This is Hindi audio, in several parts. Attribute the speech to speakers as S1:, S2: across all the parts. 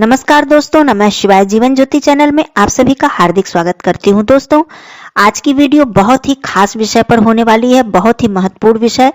S1: नमस्कार दोस्तों, नमः शिवाय जीवन ज्योति चैनल में आप सभी का हार्दिक स्वागत करती हूं। दोस्तों, आज की वीडियो बहुत ही खास विषय पर होने वाली है, बहुत ही महत्वपूर्ण विषय।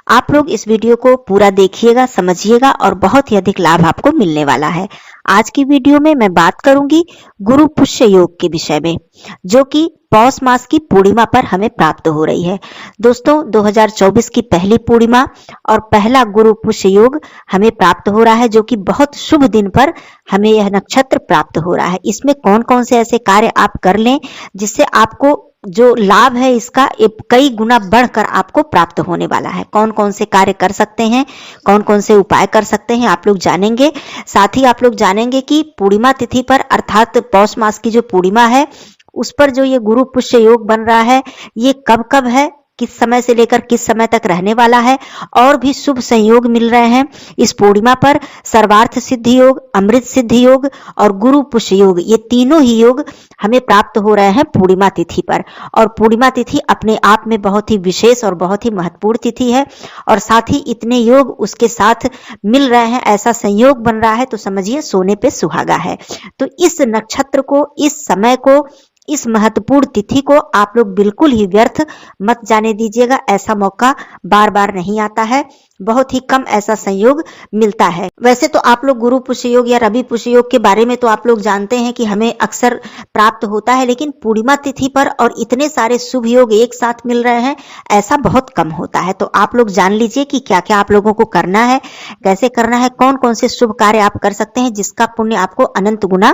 S1: आप लोग इस वीडियो को पूरा देखिएगा, समझिएगा और बहुत ही अधिक लाभ आपको मिलने वाला है। आज की वीडियो में मैं बात करूंगी गुरु पुष्य योग के विषय में, जो कि पौष मास की पूर्णिमा पर हमें प्राप्त हो रही है। दोस्तों, 2024 की पहली पूर्णिमा और पहला गुरु पुष्य योग हमें प्राप्त हो रहा है, जो कि बहुत शुभ दिन पर हमें यह नक्षत्र प्राप्त हो रहा है। इसमें कौन कौन से ऐसे कार्य आप कर लें जिससे आपको जो लाभ है इसका कई गुना बढ़कर आपको प्राप्त होने वाला है। कौन कौन से कार्य कर सकते हैं, कौन कौन से उपाय कर सकते हैं, आप लोग जानेंगे। साथ ही आप लोग जानेंगे कि पूर्णिमा तिथि पर अर्थात पौष मास की जो पूर्णिमा है उस पर जो ये गुरु पुष्य योग बन रहा है, ये कब कब है, किस समय से लेकर किस समय तक रहने वाला है, और भी शुभ संयोग मिल रहे हैं इस पूर्णिमा पर। सर्वार्थ सिद्धि योग, अमृत सिद्धि योग और गुरु पुष्य योग, ये तीनों ही योग हमें प्राप्त हो रहे हैं पूर्णिमा तिथि पर। और पूर्णिमा तिथि अपने आप में बहुत ही विशेष और बहुत ही महत्वपूर्ण तिथि है, और साथ ही इतने योग उसके साथ मिल रहे हैं, ऐसा संयोग बन रहा है तो समझिए सोने पे सुहागा है। तो इस नक्षत्र को, इस समय को, इस महत्वपूर्ण तिथि को आप लोग बिल्कुल ही व्यर्थ मत जाने दीजिएगा। ऐसा मौका बार बार नहीं आता है, बहुत ही कम ऐसा संयोग मिलता है। वैसे तो आप लोग गुरु पुष्य योग या रवि पुष्य योग के बारे में तो आप लोग जानते हैं कि हमें अक्सर प्राप्त होता है, लेकिन पूर्णिमा तिथि पर और इतने सारे शुभ योग एक साथ मिल रहे हैं, ऐसा बहुत कम होता है। तो आप लोग जान लीजिए कि क्या क्या आप लोगों को करना है, कैसे करना है, कौन कौन से शुभ कार्य आप कर सकते हैं जिसका पुण्य आपको अनंत गुना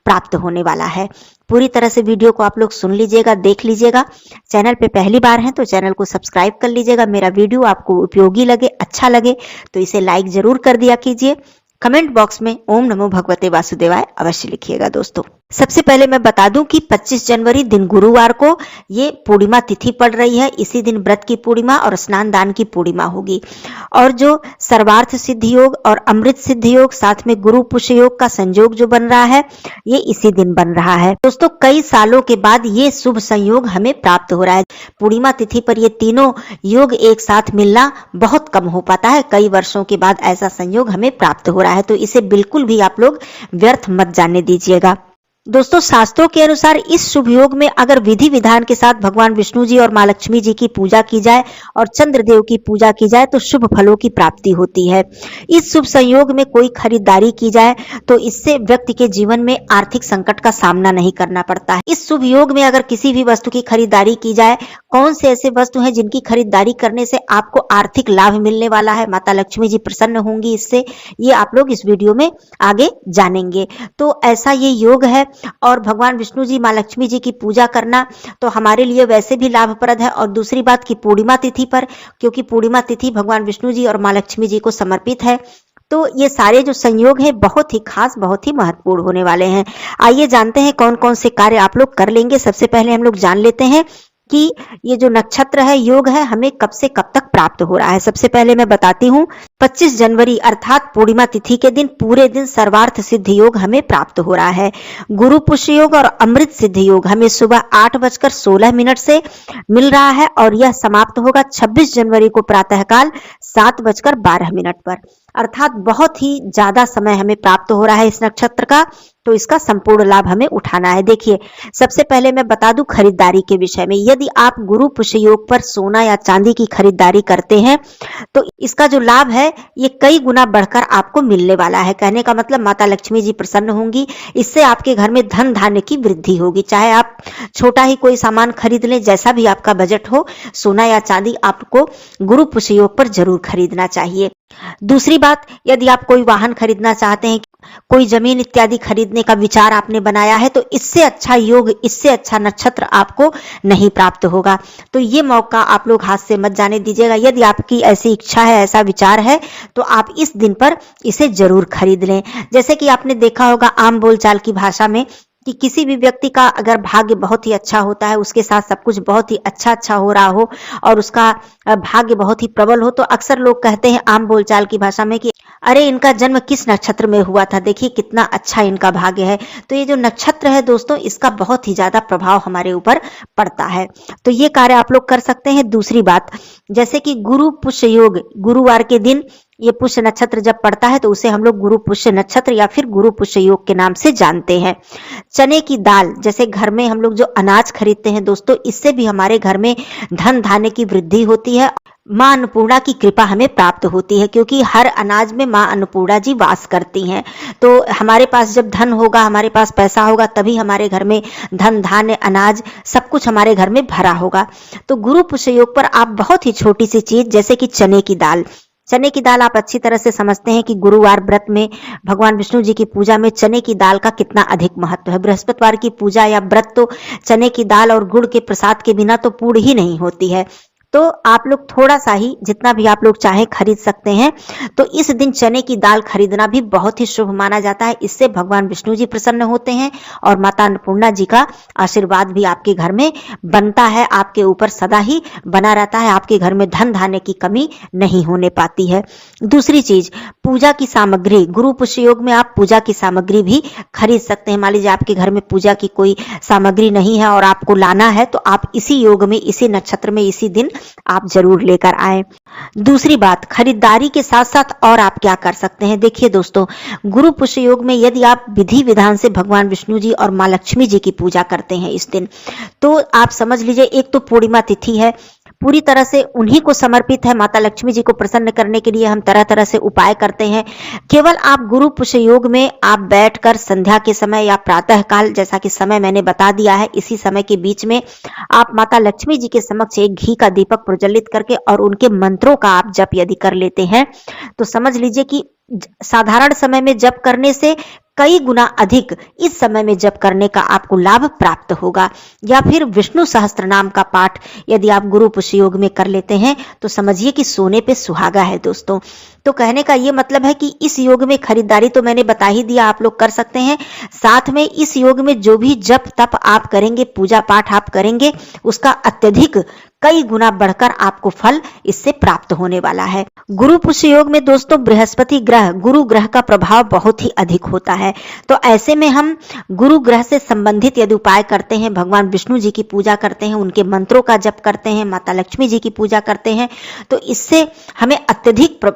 S1: प्राप्त होने वाला है। पूरी तरह से वीडियो को आप लोग सुन लीजिएगा, देख लीजिएगा। चैनल पे पहली बार हैं तो चैनल को सब्सक्राइब कर लीजिएगा। मेरा वीडियो आपको उपयोगी लगे, अच्छा लगे तो इसे लाइक जरूर कर दिया कीजिए। कमेंट बॉक्स में ओम नमो भगवते वासुदेवाय अवश्य लिखिएगा। दोस्तों, सबसे पहले मैं बता दूं कि 25 जनवरी दिन गुरुवार को ये पूर्णिमा तिथि पड़ रही है। इसी दिन व्रत की पूर्णिमा और स्नान दान की पूर्णिमा होगी। और जो सर्वार्थ सिद्धि योग और अमृत सिद्धि योग साथ में गुरु पुष्य योग का संयोग जो बन रहा है, ये इसी दिन बन रहा है। दोस्तों, कई सालों के बाद ये शुभ संयोग हमें प्राप्त हो रहा है। पूर्णिमा तिथि पर ये तीनों योग एक साथ मिलना बहुत कम हो पाता है। कई वर्षों के बाद ऐसा संयोग हमें प्राप्त हो रहा है, तो इसे बिल्कुल भी आप लोग व्यर्थ मत जाने दीजिएगा। दोस्तों, शास्त्रों के अनुसार इस शुभ योग में अगर विधि विधान के साथ भगवान विष्णु जी और मां लक्ष्मी जी की पूजा की जाए और चंद्रदेव की पूजा की जाए तो शुभ फलों की प्राप्ति होती है। इस शुभ संयोग में कोई खरीदारी की जाए तो इससे व्यक्ति के जीवन में आर्थिक संकट का सामना नहीं करना पड़ता है। इस शुभ योग में अगर किसी भी वस्तु की खरीदारी की जाए, कौन से ऐसे वस्तु हैं जिनकी खरीदारी करने से आपको आर्थिक लाभ मिलने वाला है, माता लक्ष्मी जी प्रसन्न होंगी इससे, ये आप लोग इस वीडियो में आगे जानेंगे। तो ऐसा ये योग है। और भगवान विष्णु जी, मां लक्ष्मी जी की पूजा करना तो हमारे लिए वैसे भी लाभप्रद है। और दूसरी बात कि पूर्णिमा तिथि पर, क्योंकि पूर्णिमा तिथि भगवान विष्णु जी और मां लक्ष्मी जी को समर्पित है, तो ये सारे जो संयोग हैं बहुत ही खास, बहुत ही महत्वपूर्ण होने वाले हैं। आइए जानते हैं कौन कौन से कार्य आप लोग कर लेंगे। सबसे पहले हम लोग जान लेते हैं कि ये जो नक्षत्र है, योग है, हमें कब से कब तक प्राप्त हो रहा है। सबसे पहले मैं बताती हूँ, 25 जनवरी अर्थात पूर्णिमा तिथि के दिन पूरे दिन सर्वार्थ सिद्धि योग हमें प्राप्त हो रहा है। गुरु पुष्य योग और अमृत सिद्धि योग हमें सुबह 8:16 से मिल रहा है और यह समाप्त होगा 26 जनवरी को प्रातःकाल 7:12 पर। अर्थात बहुत ही ज्यादा समय हमें प्राप्त हो रहा है इस नक्षत्र का, तो इसका संपूर्ण लाभ हमें उठाना है। देखिए, सबसे पहले मैं बता दूं खरीदारी के विषय में। यदि आप गुरु पुष्य योग पर सोना या चांदी की खरीदारी करते हैं तो इसका जो लाभ है ये कई गुना बढ़कर आपको मिलने वाला है। कहने का मतलब माता लक्ष्मी जी प्रसन्न होंगी, इससे आपके घर में धन धान्य की वृद्धि होगी। चाहे आप छोटा ही कोई सामान खरीद लें, जैसा भी आपका बजट हो, सोना या चांदी आपको गुरु पुष्य योग पर जरूर खरीदना चाहिए। दूसरी बात, यदि आप कोई वाहन खरीदना चाहते हैं, कोई जमीन इत्यादि खरीदने का विचार आपने बनाया है, तो इससे अच्छा योग, इससे अच्छा नक्षत्र आपको नहीं प्राप्त होगा। तो ये मौका आप लोग हाथ से मत जाने दीजिएगा। यदि आपकी ऐसी इच्छा है, ऐसा विचार है, तो आप इस दिन पर इसे जरूर खरीद लें। जैसे कि आपने देखा होगा आम बोलचाल की भाषा में कि किसी भी व्यक्ति का अगर भाग्य बहुत ही अच्छा होता है, उसके साथ सब कुछ बहुत ही अच्छा हो रहा हो और उसका भाग्य बहुत ही प्रबल हो, तो अक्सर लोग कहते हैं आम बोलचाल की भाषा में कि अरे इनका जन्म किस नक्षत्र में हुआ था, देखिए कितना अच्छा इनका भाग्य है। तो ये जो नक्षत्र है दोस्तों, इसका बहुत ही ज्यादा प्रभाव हमारे ऊपर पड़ता है। तो ये कार्य आप लोग कर सकते हैं। दूसरी बात, जैसे कि गुरु पुष्य योग, गुरुवार के दिन ये पुष्य नक्षत्र जब पड़ता है तो उसे हम लोग गुरु पुष्य नक्षत्र या फिर गुरु पुष्य योग के नाम से जानते हैं। चने की दाल, जैसे घर में हम लोग जो अनाज खरीदते हैं दोस्तों, इससे भी हमारे घर में धन धान्य की वृद्धि होती है। माँ अन्नपूर्णा की कृपा हमें प्राप्त होती है, क्योंकि हर अनाज में माँ अन्नपूर्णा जी वास करती हैं। तो हमारे पास जब धन होगा, हमारे पास पैसा होगा, तभी हमारे घर में धन धान्य अनाज सब कुछ हमारे घर में भरा होगा। तो गुरु पुष्य योग पर आप बहुत ही छोटी सी चीज जैसे कि चने की दाल, चने की दाल आप अच्छी तरह से समझते हैं कि गुरुवार व्रत में भगवान विष्णु जी की पूजा में चने की दाल का कितना अधिक महत्व है। बृहस्पतिवार की पूजा या व्रत तो चने की दाल और गुड़ के प्रसाद के बिना तो पूर्ण ही नहीं होती है। तो आप लोग थोड़ा सा ही, जितना भी आप लोग चाहे खरीद सकते हैं। तो इस दिन चने की दाल खरीदना भी बहुत ही शुभ माना जाता है। इससे भगवान विष्णु जी प्रसन्न होते हैं और माता अन्नपूर्णा जी का आशीर्वाद भी आपके घर में बनता है, आपके ऊपर सदा ही बना रहता है। आपके घर में धन धान्य की कमी नहीं होने पाती है। दूसरी चीज, पूजा की सामग्री। गुरु पुष्य योग में आप पूजा की सामग्री भी खरीद सकते हैं। मान लीजिए आपके घर में पूजा की कोई सामग्री नहीं है और आपको लाना है, तो आप इसी योग में, इसी नक्षत्र में, इसी दिन आप जरूर लेकर आए। दूसरी बात, खरीदारी के साथ साथ और आप क्या कर सकते हैं। देखिए दोस्तों, गुरु पुष्य योग में यदि आप विधि विधान से भगवान विष्णु जी और माँ लक्ष्मी जी की पूजा करते हैं इस दिन, तो आप समझ लीजिए, एक तो पूर्णिमा तिथि है, पूरी तरह से उन्हीं को समर्पित है। माता लक्ष्मी जी को प्रसन्न करने के लिए हम तरह तरह से उपाय करते हैं। केवल आप गुरु पुष्य योग में आप बैठकर संध्या के समय या प्रातः काल, जैसा कि समय मैंने बता दिया है, इसी समय के बीच में आप माता लक्ष्मी जी के समक्ष एक घी का दीपक प्रज्वलित करके और उनके मंत्रों का आप जप यदि कर लेते हैं, तो समझ लीजिए कि साधारण समय में जप करने से कई गुना अधिक इस समय में जप करने का आपको लाभ प्राप्त होगा। या फिर विष्णु सहस्त्र नाम का पाठ यदि आप गुरु पुष्य योग में कर लेते हैं, तो समझिए कि सोने पे सुहागा है दोस्तों। तो कहने का ये मतलब है कि इस योग में खरीदारी तो मैंने बता ही दिया, आप लोग कर सकते हैं। साथ में इस योग में जो भी जप तप आप करेंगे, पूजा पाठ आप करेंगे, उसका अत्यधिक कई गुना बढ़कर आपको फल इससे प्राप्त होने वाला है। गुरु पुष्य योग में दोस्तों बृहस्पति ग्रह, गुरु ग्रह का प्रभाव बहुत ही अधिक होता है। तो ऐसे में हम गुरु ग्रह से संबंधित यदि उपाय करते हैं, भगवान विष्णु जी की पूजा करते हैं, उनके मंत्रों का जप करते हैं, माता लक्ष्मी जी की पूजा करते हैं, तो इससे हमें अत्यधिक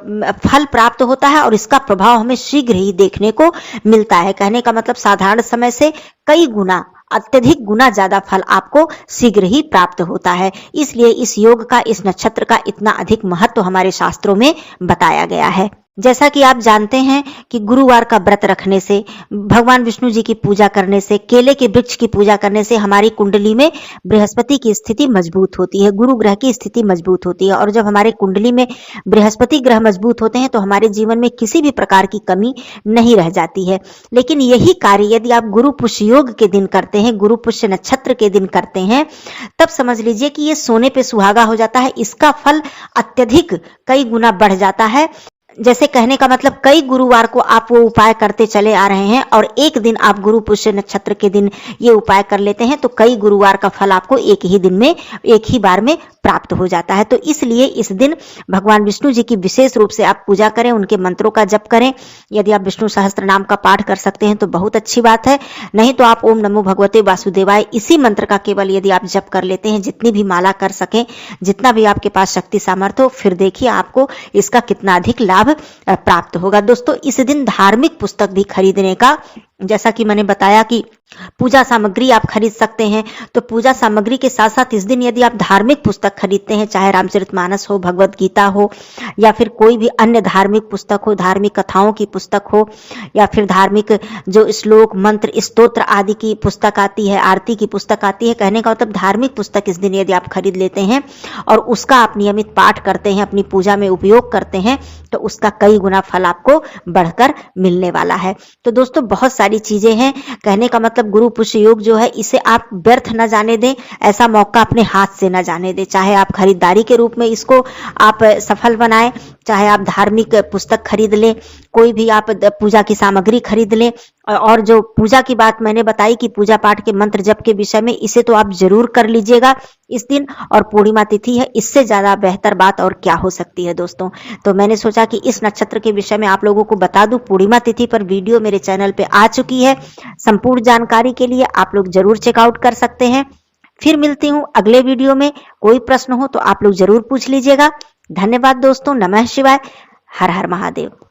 S1: फल प्राप्त होता है और इसका प्रभाव हमें शीघ्र ही देखने को मिलता है। कहने का मतलब साधारण समय से कई गुना, अत्यधिक गुना ज्यादा फल आपको शीघ्र ही प्राप्त होता है। इसलिए इस योग का, इस नक्षत्र का इतना अधिक महत्व हमारे शास्त्रों में बताया गया है। जैसा कि आप जानते हैं कि गुरुवार का व्रत रखने से, भगवान विष्णु जी की पूजा करने से, केले के वृक्ष की पूजा करने से हमारी कुंडली में बृहस्पति की स्थिति मजबूत होती है, गुरु ग्रह की स्थिति मजबूत होती है। और जब हमारे कुंडली में बृहस्पति ग्रह मजबूत होते हैं तो हमारे जीवन में किसी भी प्रकार की कमी नहीं रह जाती है। लेकिन यही कार्य यदि आप गुरु पुष्य योग के दिन करते हैं, गुरु पुष्य नक्षत्र के दिन करते हैं, तब समझ लीजिए कि ये सोने पे सुहागा हो जाता है। इसका फल अत्यधिक कई गुना बढ़ जाता है। जैसे कहने का मतलब कई गुरुवार को आप वो उपाय करते चले आ रहे हैं और एक दिन आप गुरु पुष्य नक्षत्र के दिन ये उपाय कर लेते हैं, तो कई गुरुवार का फल आपको एक ही दिन में, एक ही बार में प्राप्त हो जाता है। तो इसलिए इस दिन भगवान विष्णु जी की विशेष रूप से आप पूजा करें, उनके मंत्रों का जप करें। यदि आप विष्णु सहस्त्र नाम का पाठ कर सकते हैं तो बहुत अच्छी बात है, नहीं तो आप ओम नमो भगवते वासुदेवाय इसी मंत्र का केवल यदि आप जप कर लेते हैं, जितनी भी माला कर सकें, जितना भी आपके पास शक्ति सामर्थ्य हो, फिर देखिए आपको इसका कितना अधिक लाभ प्राप्त होगा। दोस्तों, इस दिन धार्मिक पुस्तक भी खरीदने का, जैसा कि मैंने बताया कि पूजा सामग्री आप खरीद सकते हैं, तो पूजा सामग्री के साथ साथ इस दिन यदि आप धार्मिक पुस्तक खरीदते हैं, चाहे रामचरितमानस हो, भगवत गीता हो, या फिर कोई भी अन्य धार्मिक पुस्तक हो, धार्मिक कथाओं की पुस्तक हो, या फिर धार्मिक जो श्लोक मंत्र स्तोत्र आदि की पुस्तक आती है, आरती की पुस्तक आती है, कहने का मतलब धार्मिक पुस्तक इस दिन यदि आप खरीद लेते हैं और उसका आप नियमित पाठ करते हैं, अपनी पूजा में उपयोग करते हैं, तो उसका कई गुना फल आपको बढ़कर मिलने वाला है। तो दोस्तों, बहुत सारी चीजें हैं। कहने का मतलब गुरु पुष्य योग जो है, इसे आप व्यर्थ न जाने दें, ऐसा मौका अपने हाथ से न जाने दें। चाहे आप खरीदारी के रूप में इसको आप सफल बनाएं, चाहे आप धार्मिक पुस्तक खरीद लें, कोई भी आप पूजा की सामग्री खरीद लें, और जो पूजा की बात मैंने बताई कि पूजा पाठ के मंत्र जप के विषय में, इसे तो आप जरूर कर लीजिएगा इस दिन। और पूर्णिमा तिथि है, इससे ज्यादा बेहतर बात और क्या हो सकती है दोस्तों। तो मैंने सोचा कि इस नक्षत्र के विषय में आप लोगों को बता दूं। पूर्णिमा तिथि पर वीडियो मेरे चैनल पे आ चुकी है, संपूर्ण जानकारी के लिए आप लोग जरूर चेकआउट कर सकते हैं। फिर मिलती हूँ अगले वीडियो में। कोई प्रश्न हो तो आप लोग जरूर पूछ लीजिएगा। धन्यवाद दोस्तों, नमः शिवाय, हर हर महादेव।